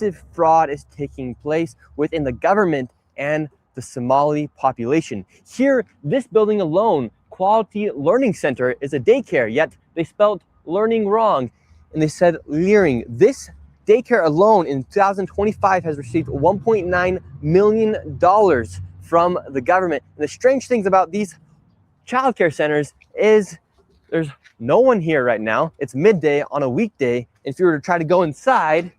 massive fraud is taking place within the government and the Somali population. Here, this building alone, Quality Learning Center, is a daycare, yet they spelled learning wrong, and they said leering. This daycare alone in 2025 has received $1.9 million from the government. And the strange things about these childcare centers is there's no one here right now. It's midday on a weekday. If you were to try to go inside,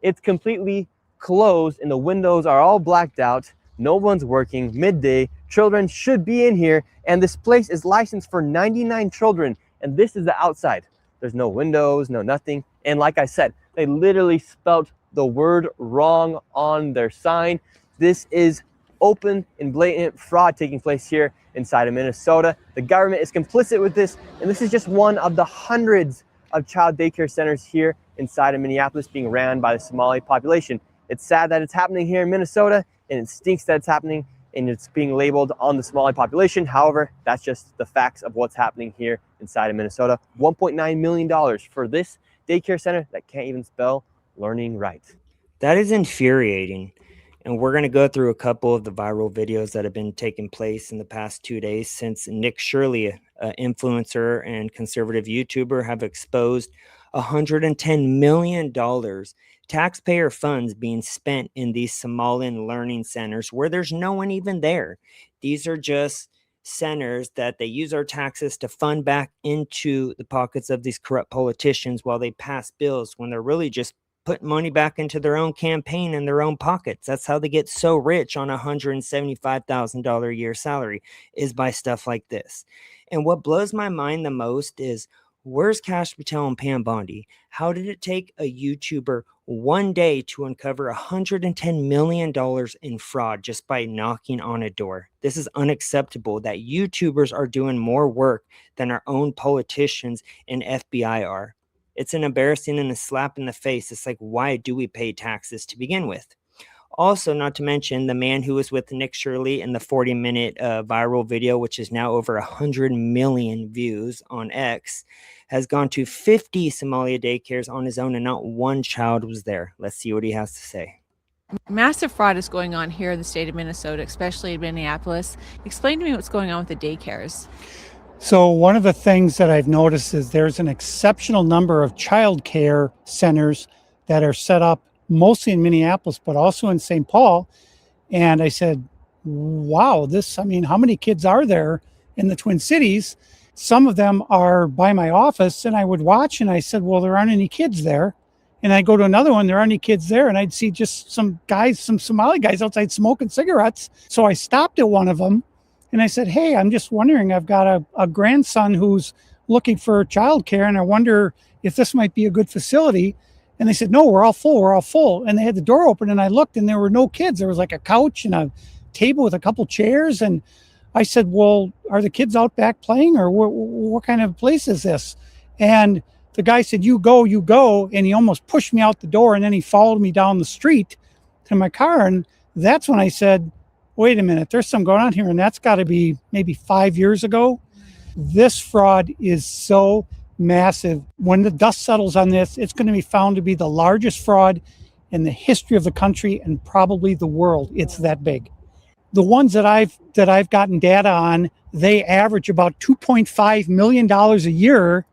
it's completely closed and the windows are all blacked out. No one's working. Midday, children should be in here, and this place is licensed for 99 children, and this is the outside. There's no windows, no nothing. And like I said, they literally spelled the word wrong on their sign. This is open and blatant fraud taking place here inside of Minnesota. The government is complicit with this, and this is just one of the hundreds of child daycare centers here inside of Minneapolis being ran by the Somali population. It's sad that it's happening here in Minnesota, and it stinks that it's happening and it's being labeled on the Somali population. However, that's just the facts of what's happening here inside of Minnesota. $1.9 million for this daycare center that can't even spell learning right. That is infuriating. And we're going to go through a couple of the viral videos that have been taking place in the past 2 days since Nick Shirley, an influencer and conservative YouTuber, have exposed $110 million taxpayer funds being spent in these Somalian learning centers where there's no one even there. These are just centers that they use our taxes to fund back into the pockets of these corrupt politicians while they pass bills when they're really just putting money back into their own campaign and their own pockets. That's how they get so rich on a $175,000 a year salary, is by stuff like this. And what blows my mind the most is, where's Cash Patel and Pam Bondi? How did it take a YouTuber one day to uncover $110 million in fraud just by knocking on a door? This is unacceptable that YouTubers are doing more work than our own politicians and FBI are. It's an embarrassing and a slap in the face. It's like, why do we pay taxes to begin with? Also, not to mention the man who was with Nick Shirley in the 40-minute viral video, which is now over 100 million views on X, has gone to 50 Somalia daycares on his own, and not one child was there. Let's see what he has to say. Massive fraud is going on here in the state of Minnesota, especially in Minneapolis. Explain to me what's going on with the daycares. So one of the things that I've noticed is there's an exceptional number of child care centers that are set up mostly in Minneapolis, but also in St. Paul. And I said, wow, how many kids are there in the Twin Cities? Some of them are by my office, and I would watch, and I said, well, there aren't any kids there. And I go to another one, there aren't any kids there. And I'd see just some Somali guys outside smoking cigarettes. So I stopped at one of them and I said, hey, I'm just wondering, I've got a grandson who's looking for childcare, and I wonder if this might be a good facility. And they said, no, we're all full. And they had the door open, and I looked, and there were no kids. There was like a couch and a table with a couple chairs. And I said, well, are the kids out back playing, or what kind of place is this? And the guy said, you go. And he almost pushed me out the door, and then he followed me down the street to my car. And that's when I said, wait a minute, there's something going on here. And that's got to be maybe 5 years ago. This fraud is so massive. When the dust settles on this, it's going to be found to be the largest fraud in the history of the country and probably the world. It's that big. The ones that I've gotten data on, they average about $2.5 million a year.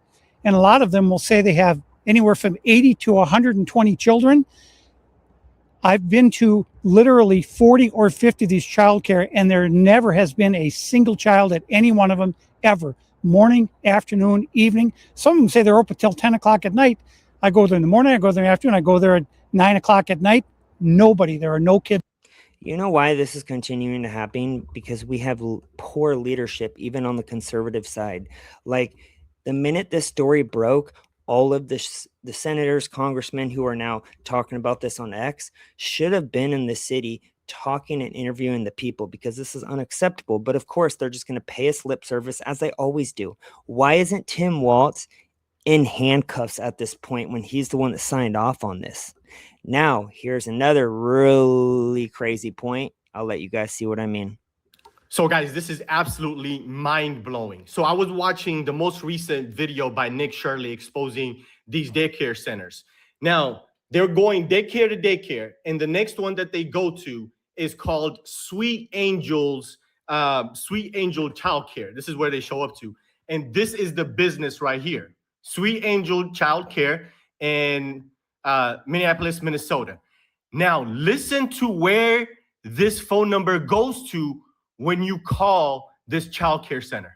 And a lot of them will say they have anywhere from 80 to 120 children. I've been to literally 40 or 50 of these childcare, and there never has been a single child at any one of them ever. Morning, afternoon, evening. Some of them say they're open till 10 o'clock at night. I go there in the morning, I go there in the afternoon, I go there at 9 o'clock at night. Nobody, there are no kids. You know why this is continuing to happen? Because we have poor leadership, even on the conservative side. Like, the minute this story broke, all of the senators, congressmen who are now talking about this on X should have been in the city talking and interviewing the people, because this is unacceptable. But of course, they're just going to pay us lip service, as they always do. Why isn't Tim Walz in handcuffs at this point when he's the one that signed off on this? Now, here's another really crazy point. I'll let you guys see what I mean. So guys, this is absolutely mind-blowing. So I was watching the most recent video by Nick Shirley exposing these daycare centers. Now, They're going daycare to daycare, and the next one that they go to is called Sweet Angel Childcare. This is where they show up to, and this is the business right here, Sweet Angel Childcare in Minneapolis, Minnesota. Now listen to where this phone number goes to when you call this childcare center.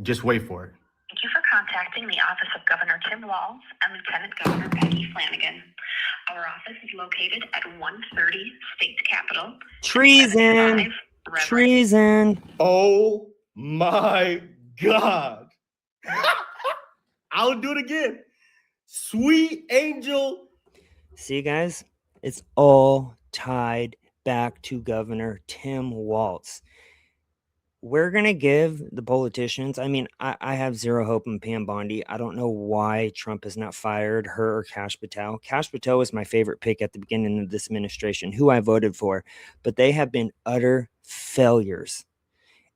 Just wait for it. Thank you for contacting the Office of Governor Tim Walz and Lieutenant Governor Peggy Flanagan. Our office is located at 130 State Capitol. Treason! Treason! Oh my God. I'll do it again. Sweet Angel. See, guys, it's all tied back to Governor Tim Walz. We're going to give the politicians, I mean, I have zero hope in Pam Bondi. I don't know why Trump has not fired her or Kash Patel. Kash Patel was my favorite pick at the beginning of this administration, who I voted for, but they have been utter failures.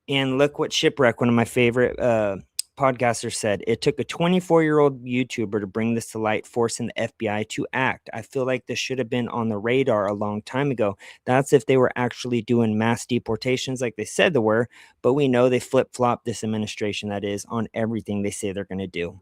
And look what Shipwreck, one of my favorite podcasters, said. It took a 24-year-old YouTuber to bring this to light, forcing the FBI to act. I feel like this should have been on the radar a long time ago. That's if they were actually doing mass deportations like they said they were, but we know they flip-flop, this administration, that is, on everything they say they're going to do.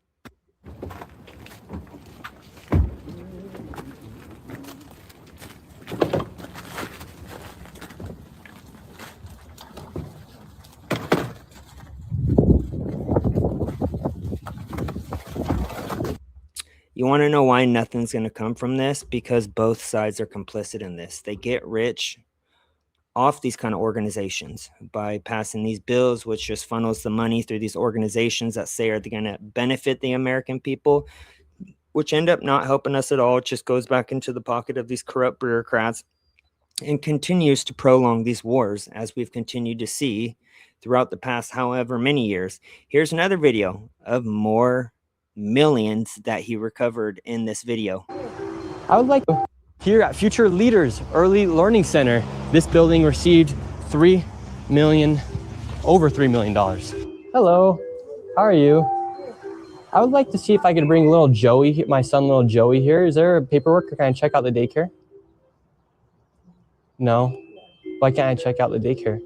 You want to know why nothing's going to come from this? Because both sides are complicit in this. They get rich off these kind of organizations by passing these bills, which just funnels the money through these organizations that say are going to benefit the American people, which end up not helping us at all. It just goes back into the pocket of these corrupt bureaucrats and continues to prolong these wars, as we've continued to see throughout the past however many years. Here's another video of more millions that he recovered in this video. I would like to here at Future Leaders Early Learning Center, this building received over $3 million. Hello, how are you? I would like to see if I could bring little Joey, my son, little Joey here. Is there paperwork, or can I check out the daycare? No? Why can't I check out the daycare?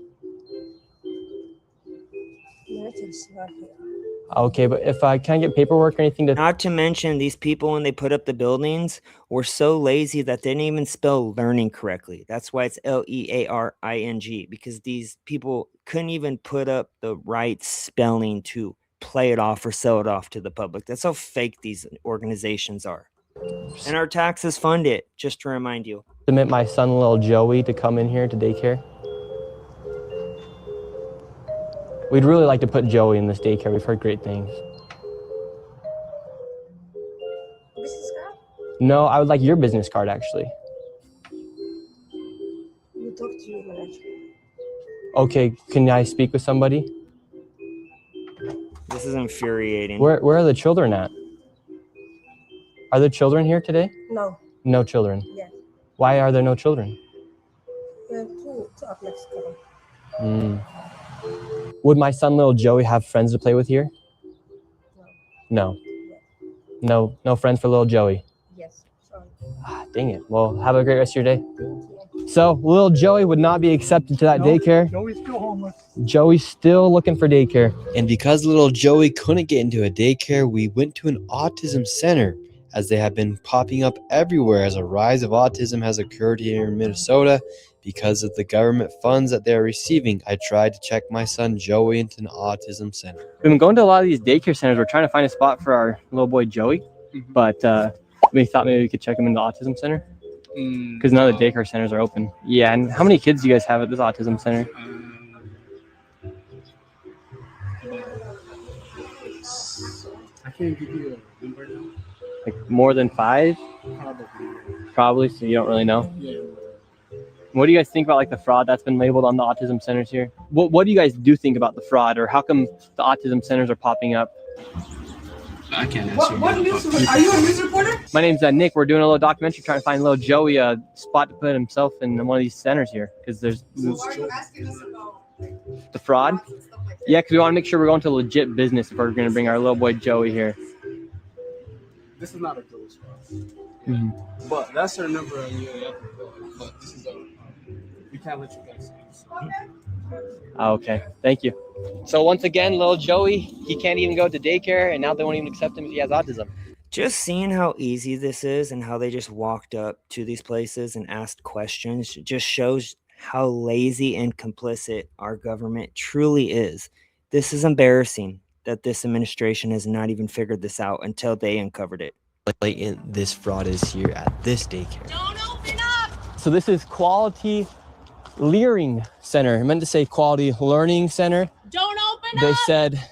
Okay, but if I can't get paperwork or anything to... Not to mention, these people, when they put up the buildings, were so lazy that they didn't even spell learning correctly. That's why it's L-E-A-R-I-N-G, because these people couldn't even put up the right spelling to play it off or sell it off to the public. That's how fake these organizations are. And our taxes fund it, just to remind you. Submit my son, little Joey, to come in here to daycare. We'd really like to put Joey in this daycare. We've heard great things. Business card? No, I would like your business card, actually. You talk to your manager. Okay, can I speak with somebody? This is infuriating. Where are the children at? Are there children here today? No. No children. Yes. Why are there no children? We have two of Mexico. Would my son, little Joey, have friends to play with here? No. No friends for little Joey. Yes. Sorry. Dang it. Well, have a great rest of your day. Thank you. So, little Joey would not be accepted to that daycare. Joey's still homeless. Joey's still looking for daycare. And because little Joey couldn't get into a daycare, we went to an autism center, as they have been popping up everywhere as a rise of autism has occurred here in Minnesota because of the government funds that they're receiving. I tried to check my son Joey into an autism center. We've been going to a lot of these daycare centers. We're trying to find a spot for our little boy Joey, but we thought maybe we could check him in the autism center because none of the daycare centers are open. Yeah, and how many kids do you guys have at this autism center? I can't give you a number now. Like more than 5? Probably, so you don't really know. Yeah. What do you guys think about like the fraud that's been labeled on the autism centers here? What do you guys do think about the fraud, or how come the autism centers are popping up? I can't answer. What news? Are you a news reporter? My name's Nick. We're doing a little documentary trying to find little Joey a spot to put himself in one of these centers here because there's So are you asking us about the fraud. frauds and stuff like that? Yeah, because we want to make sure we're going to legit business if we're going to bring our little boy Joey here. This is not a ghost fraud. Mhm. But that's her number on your but this is we can't let you guys see this. Okay, thank you. So once again, little Joey, he can't even go to daycare, and now they won't even accept him if he has autism. Just seeing how easy this is and how they just walked up to these places and asked questions just shows how lazy and complicit our government truly is. This is embarrassing that this administration has not even figured this out until they uncovered it. Blatant this fraud is here at this daycare. Don't open up! So this is Quality LEARING Center. I meant to say Quality Learning Center. Don't open They up! said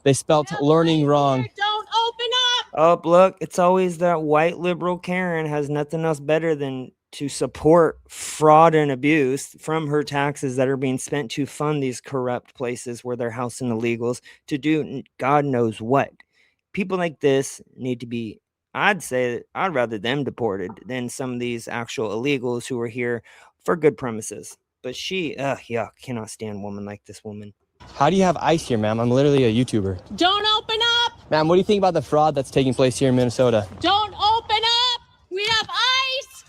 they spelt learning wrong. Don't open up! Oh, look, it's always that white liberal Karen has nothing else better than to support fraud and abuse from her taxes that are being spent to fund these corrupt places where they're housing illegals to do God knows what. People like this need to be, I'd say, I'd rather them deported than some of these actual illegals who are here for good premises. But she, cannot stand a woman like this woman. How do you have ICE here, ma'am? I'm literally a YouTuber. Don't open up! Ma'am, what do you think about the fraud that's taking place here in Minnesota? Don't open up! We have ice!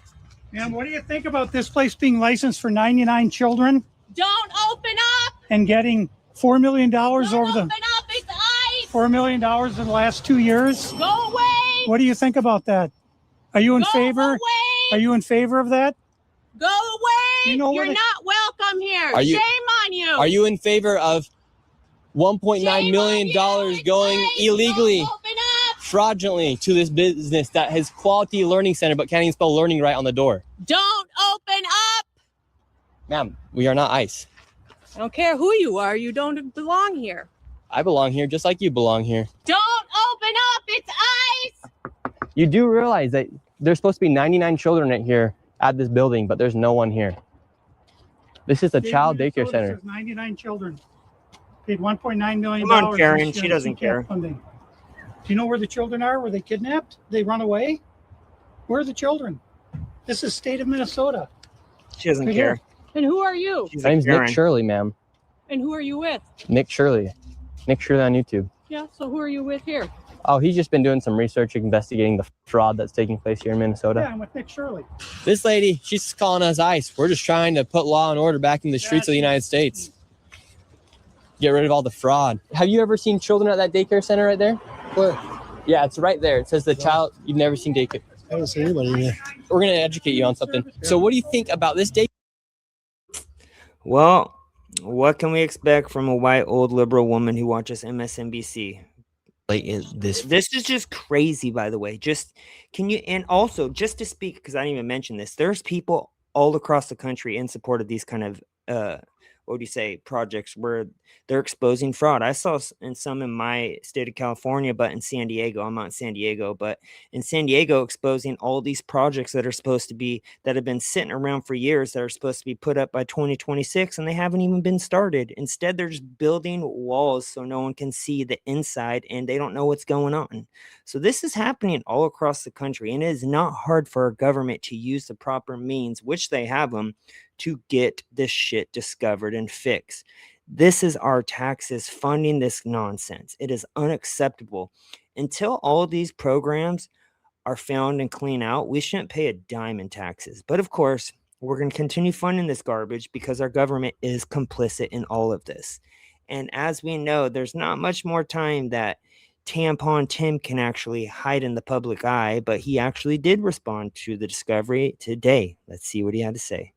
And what do you think about this place being licensed for 99 children Don't open up! and getting $4 million Don't over open the up! It's ice! $4 million in the last 2 years? Go away! What do you think about that? Are you in Go favor? away! Are you in favor of that? Go away! You know You're what it- not welcome here. Are you- Shame on you. Are you in favor of $1.9 Shame million on you. going It's ice. illegally, Don't open up! fraudulently to this business that has Quality Learning Center but can't even spell learning right on the door? Don't open up! Ma'am, we are not ICE. I don't care who you are. You don't belong here. I belong here just like you belong here. Don't open up! It's ice! You do realize that there's supposed to be 99 children in here at this building, but there's no one here. This is a child daycare Minnesota center. says 99 children. Paid $1.9 million. Come on, Karen, this she year in doesn't CCAP care. funding. Do you know where the children are? Were they kidnapped? They run away? Where are the children? This is state of Minnesota. She doesn't Right care. here. And who are you? She's My a name's Karen. Nick Shirley, ma'am. And who are you with? Nick Shirley. Nick Shirley on YouTube. Yeah, so who are you with here? Oh, he's just been doing some research investigating the fraud that's taking place here in Minnesota. Yeah, I'm with Nick Shirley. This lady, she's calling us ICE. We're just trying to put law and order back in the streets of the United States. Get rid of all the fraud. Have you ever seen children at that daycare center right there? Where? Yeah, it's right there. It says the child, you've never seen daycare. I don't see anybody here. We're going to educate you on something. So what do you think about this daycare? Well, what can we expect from a white old liberal woman who watches MSNBC? Blatant this This is just crazy, by the way. Just can you, and also just to speak, because I didn't even mention this, there's people all across the country in support of these kind of what do you say, projects where they're exposing fraud. I saw in some in my state of California, but in San Diego, I'm not in San Diego, but in San Diego, exposing all these projects that are supposed to be, that have been sitting around for years, that are supposed to be put up by 2026, and they haven't even been started. Instead, they're just building walls so no one can see the inside and they don't know what's going on. So this is happening all across the country, and it is not hard for our government to use the proper means, which they have them, to get this shit discovered and fixed. This is our taxes funding this nonsense. It is unacceptable. Until all these programs are found and clean out, we shouldn't pay a dime in taxes. But of course, we're going to continue funding this garbage because our government is complicit in all of this. And as we know, there's not much more time that Tampon Tim can actually hide in the public eye, but he actually did respond to the discovery today. Let's see what he had to say.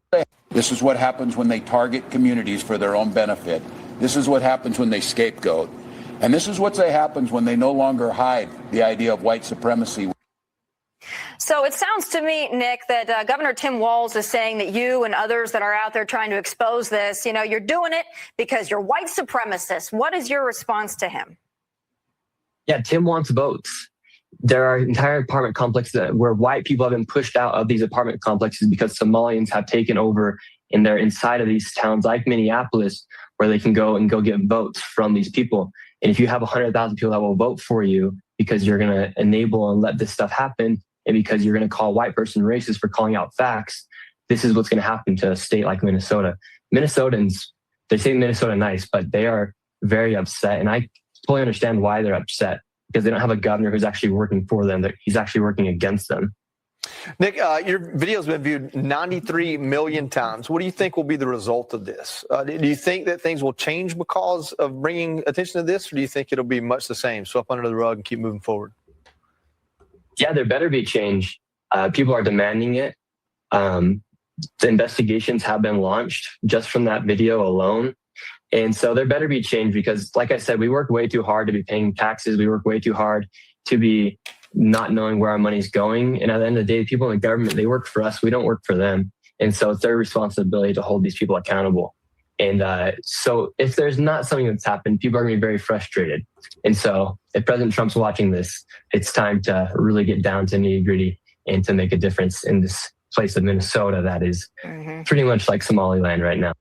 This is what happens when they target communities for their own benefit. This is what happens when they scapegoat. And this is what happens when they no longer hide the idea of white supremacy. So it sounds to me, Nick, that Governor Tim Walz is saying that you and others that are out there trying to expose this, you're doing it because you're white supremacists. What is your response to him? Yeah, Tim wants votes. There are entire apartment complexes where white people have been pushed out of these apartment complexes because Somalians have taken over and they're inside of these towns like Minneapolis where they can go get votes from these people. And if you have 100,000 people that will vote for you because you're going to enable and let this stuff happen, and because you're going to call a white person racist for calling out facts, this is what's going to happen to a state like Minnesota. Minnesotans, they say Minnesota nice, but they are very upset. And I fully understand why they're upset, because they don't have a governor who's actually working for them. He's actually working against them. Nick, your video's been viewed 93 million times. What do you think will be the result of this? Do you think that things will change because of bringing attention to this, or do you think it'll be much the same, swept under the rug and keep moving forward? Yeah, there better be change. People are demanding it. The investigations have been launched just from that video alone. And so there better be change, because like I said, we work way too hard to be paying taxes. We work way too hard to be not knowing where our money's going. And at the end of the day, people in the government, they work for us. We don't work for them. And so it's their responsibility to hold these people accountable. And so if there's not something that's happened, people are going to be very frustrated. And so if President Trump's watching this, it's time to really get down to nitty gritty and to make a difference in this place of Minnesota that is pretty much like Somaliland right now.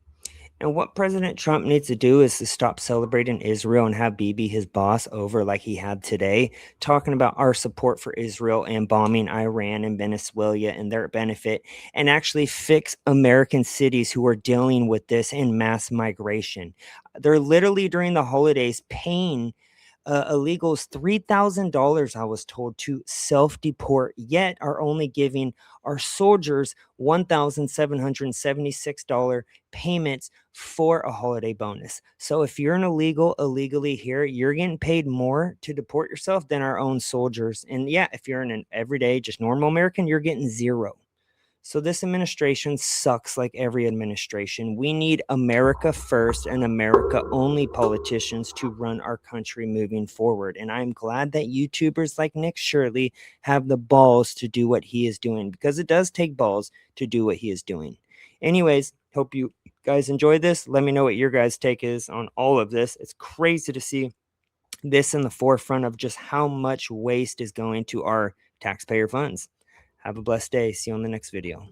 And what President Trump needs to do is to stop celebrating Israel and have Bibi, his boss, over like he had today, talking about our support for Israel and bombing Iran and Venezuela and their benefit, and actually fix American cities who are dealing with this in mass migration. They're literally during the holidays paying illegals $3,000, I was told, to self-deport, yet are only giving our soldiers $1,776 payments for a holiday bonus. So if you're an illegal illegally here, you're getting paid more to deport yourself than our own soldiers. And yeah, if you're an everyday, just normal American, you're getting zero. So this administration sucks like every administration. We need America first and America only politicians to run our country moving forward. And I'm glad that YouTubers like Nick Shirley have the balls to do what he is doing, because it does take balls to do what he is doing. Anyways, hope you guys enjoyed this. Let me know what your guys' take is on all of this. It's crazy to see this in the forefront of just how much waste is going to our taxpayer funds. Have a blessed day. See you on the next video.